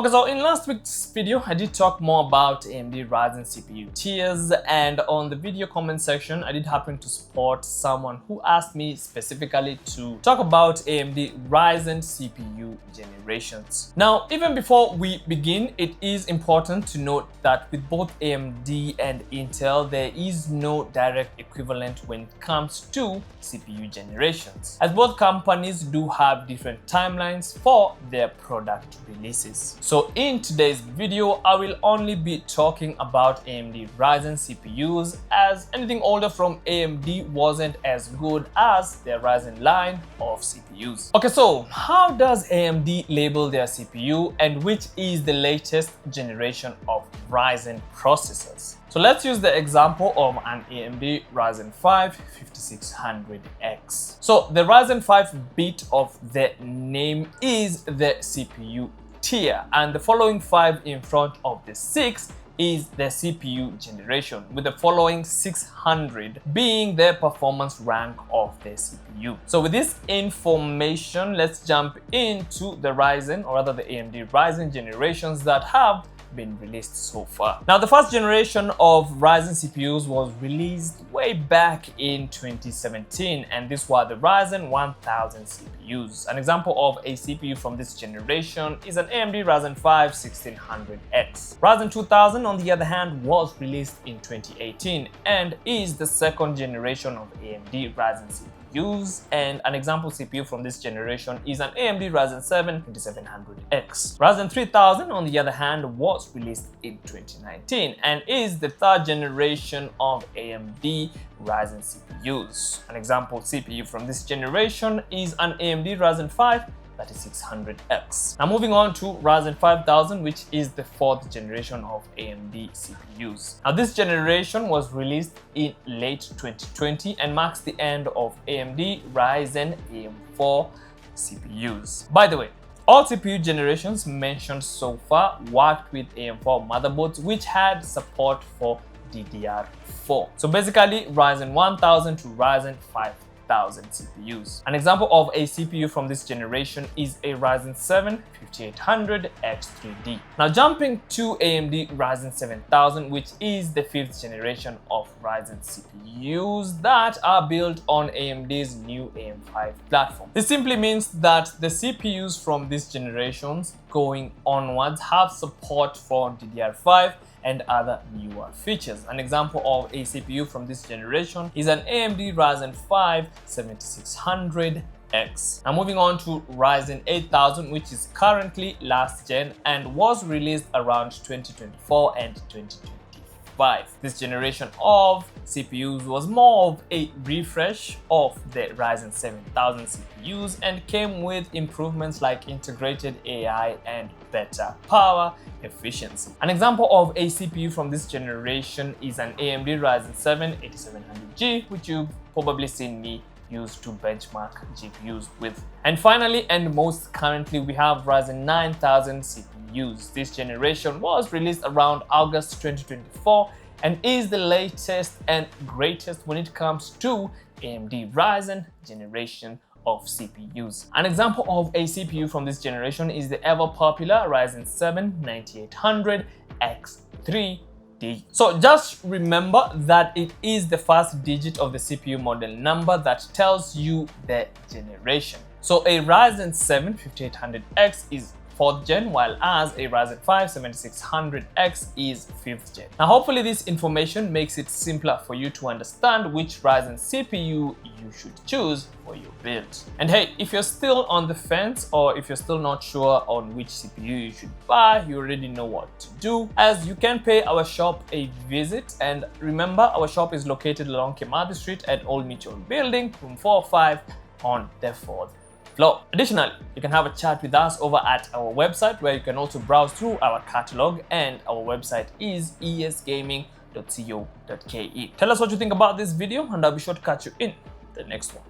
Okay, so in last week's video, I did talk more about AMD Ryzen CPU tiers, and on the video comment section, I did happen to spot someone who asked me specifically to talk about AMD Ryzen CPU generations. Now, even before we begin, it is important to note that with both AMD and Intel, there is no direct equivalent when it comes to CPU generations, as both companies do have different timelines for their product releases. So in today's video, I will only be talking about AMD Ryzen CPUs, as anything older from AMD wasn't as good as their Ryzen line of CPUs. Okay, so how does AMD label their CPU, and which is the latest generation of Ryzen processors? So let's use the example of an AMD Ryzen 5 5600X. So the Ryzen 5 bit of the name is the CPU tier, and the following 5 in front of the 6 is the CPU generation, with the following 600 being the performance rank of the CPU. So with this information, let's jump into the Ryzen, or rather the AMD Ryzen generations that have been released so far. Now, the first generation of Ryzen CPUs was released way back in 2017, and this was the Ryzen 1000 CPUs. An example of a CPU from this generation is an AMD Ryzen 5 1600X. Ryzen 2000, on the other hand, was released in 2018 and is the second generation of AMD Ryzen CPUs, and an example CPU from this generation is an AMD Ryzen 7 2700X. Ryzen 3000, on the other hand, was released in 2019 and is the third generation of AMD Ryzen CPUs. An example CPU from this generation is an AMD Ryzen 5 3600X. Now moving on to Ryzen 5000, which is the fourth generation of AMD CPUs. Now this generation was released in late 2020 and marks the end of AMD Ryzen AM4 CPUs. By the way, all CPU generations mentioned so far worked with AM4 motherboards which had support for DDR4. So basically Ryzen 1000 to Ryzen 5000 CPUs. An example of a CPU from this generation is a Ryzen 7 5800X3D. Now jumping to AMD Ryzen 7000, which is the fifth generation of Ryzen CPUs that are built on AMD's new AM5 platform. This simply means that the CPUs from these generations going onwards have support for DDR5 and other newer features. An example of a CPU from this generation is an AMD Ryzen 5 7600X. Now moving on to Ryzen 8000, which is currently last gen and was released around 2024 and 2025. This generation of CPUs was more of a refresh of the Ryzen 7000 CPUs and came with improvements like integrated AI and better power efficiency. An example of a CPU from this generation is an AMD Ryzen 7 8700G, which you've probably seen me use to benchmark GPUs with. And finally, and most currently, we have Ryzen 9000 CPUs. This generation was released around August 2024 and is the latest and greatest when it comes to AMD Ryzen generation of CPUs. An example of a CPU from this generation is the ever popular Ryzen 7 9800X3D. So just remember that it is the first digit of the CPU model number that tells you the generation. So a Ryzen 7 5800X is 4th gen, while as a Ryzen 5 7600X is 5th gen. Now hopefully this information makes it simpler for you to understand which Ryzen CPU you should choose for your build. And hey, if you're still on the fence, or if you're still not sure on which CPU you should buy, you already know what to do, as you can pay our shop a visit. And remember, our shop is located along Kimathi Street at Old Mutual Building, room 405 on the 4th floor. Additionally, you can have a chat with us over at our website, where you can also browse through our catalog, and our website is esgaming.co.ke. Tell us what you think about this video, and I'll be sure to catch you in the next one.